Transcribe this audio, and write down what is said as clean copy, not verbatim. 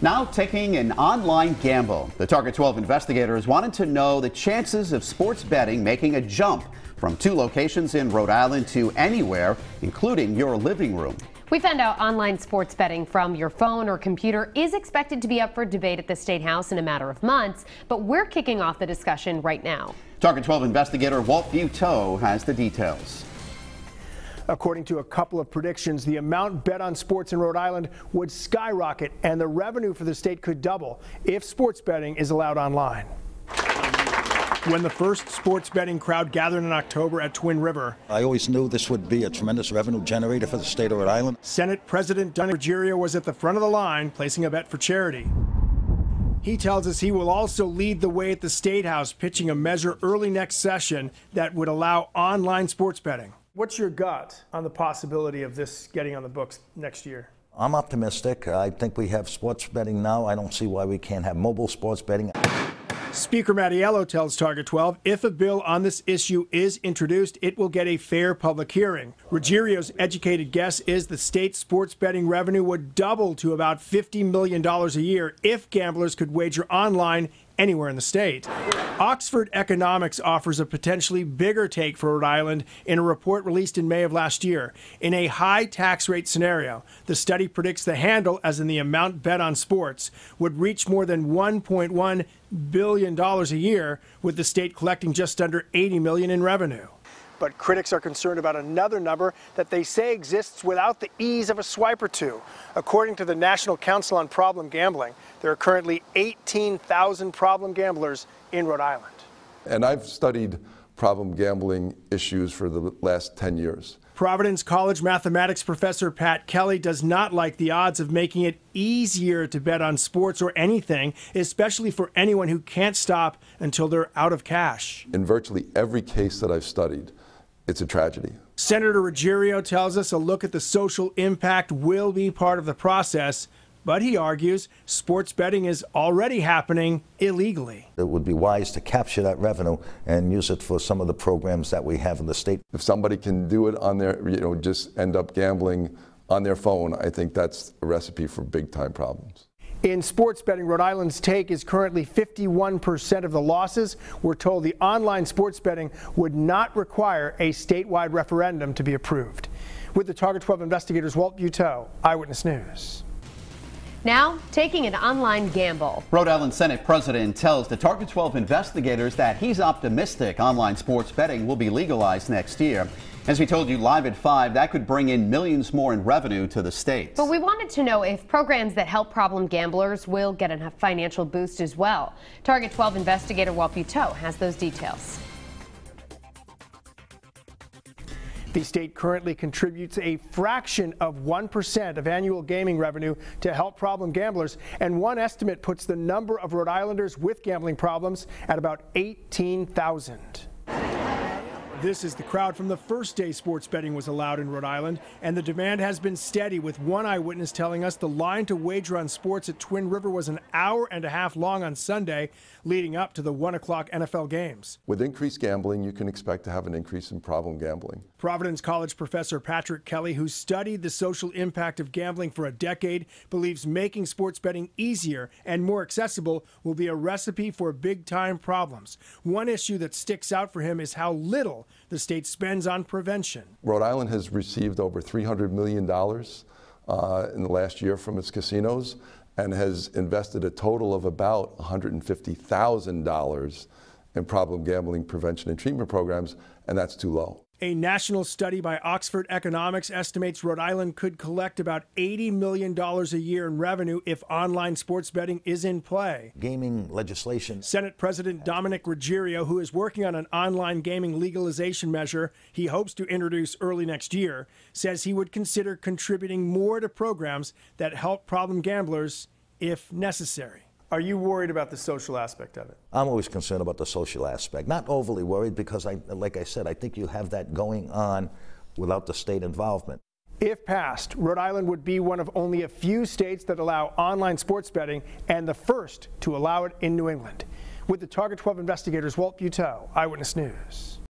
Now taking an online gamble. The Target 12 investigators wanted to know the chances of sports betting making a jump from 2 locations in Rhode Island to anywhere, including your living room. We found out online sports betting from your phone or computer is expected to be up for debate at the State House in a matter of months, but we're kicking off the discussion right now. Target 12 investigator Walt Buteau has the details. According to a couple of predictions, the amount bet on sports in Rhode Island would skyrocket and the revenue for the state could double if sports betting is allowed online. When the first sports betting crowd gathered in October at Twin River, I always knew this would be a tremendous revenue generator for the state of Rhode Island. Senate President Dominic Ruggiero was at the front of the line placing a bet for charity. He tells us he will also lead the way at the State House, pitching a measure early next session that would allow online sports betting. What's your gut on the possibility of this getting on the books next year? I'm optimistic. I think we have sports betting now. I don't see why we can't have mobile sports betting. Speaker Mattiello tells Target 12 if a bill on this issue is introduced, it will get a fair public hearing. Ruggiero's educated guess is the state's sports betting revenue would double to about $50 million a year if gamblers could wager online anywhere in the state. Oxford Economics offers a potentially bigger take for Rhode Island in a report released in May of last year. In a high tax rate scenario, the study predicts the handle, as in the amount bet on sports, would reach more than $1.1 billion a year, with the state collecting just under $80 million in revenue. But critics are concerned about another number that they say exists without the ease of a swipe or two. According to the National Council on Problem Gambling, there are currently 18,000 problem gamblers in Rhode Island. And I've studied problem gambling issues for the last 10 years. Providence College mathematics professor Pat Kelly does not like the odds of making it easier to bet on sports or anything, especially for anyone who can't stop until they're out of cash. In virtually every case that I've studied, it's a tragedy. Senator Ruggiero tells us a look at the social impact will be part of the process, but he argues sports betting is already happening illegally. It would be wise to capture that revenue and use it for some of the programs that we have in the state. If somebody can do it on their, just end up gambling on their phone, I think that's a recipe for big time problems. In sports betting, Rhode Island's take is currently 51% of the losses. We're told the online sports betting would not require a statewide referendum to be approved. With the Target 12 investigators, Walt Buteau, Eyewitness News. Now, taking an online gamble. Rhode Island Senate President tells the Target 12 investigators that he's optimistic online sports betting will be legalized next year. As we told you live at 5, that could bring in millions more in revenue to the state. But we wanted to know if programs that help problem gamblers will get a financial boost as well. Target 12 investigator Walt Buteau has those details. The state currently contributes a fraction of 1% of annual gaming revenue to help problem gamblers, and one estimate puts the number of Rhode Islanders with gambling problems at about 18,000. This is the crowd from the first day sports betting was allowed in Rhode Island, and the demand has been steady, with one eyewitness telling us the line to wager on sports at Twin River was an hour and a half long on Sunday, leading up to the 1 o'clock NFL games. With increased gambling, you can expect to have an increase in problem gambling. Providence College professor Patrick Kelly, who studied the social impact of gambling for a decade, believes making sports betting easier and more accessible will be a recipe for big-time problems. One issue that sticks out for him is how little the state spends on prevention. Rhode Island has received over $300 million in the last year from its casinos and has invested a total of about $150,000 in problem gambling prevention and treatment programs, and that's too low. A national study by Oxford Economics estimates Rhode Island could collect about $80 million a year in revenue if online sports betting is in play. Gaming legislation. Senate President Dominic Ruggiero, who is working on an online gaming legalization measure he hopes to introduce early next year, says he would consider contributing more to programs that help problem gamblers if necessary. Are you worried about the social aspect of it? I'm always concerned about the social aspect. Not overly worried because, like I said, I think you have that going on without the state involvement. If passed, Rhode Island would be one of only a few states that allow online sports betting and the first to allow it in New England. With the Target 12 investigators, Walt Buteau, Eyewitness News.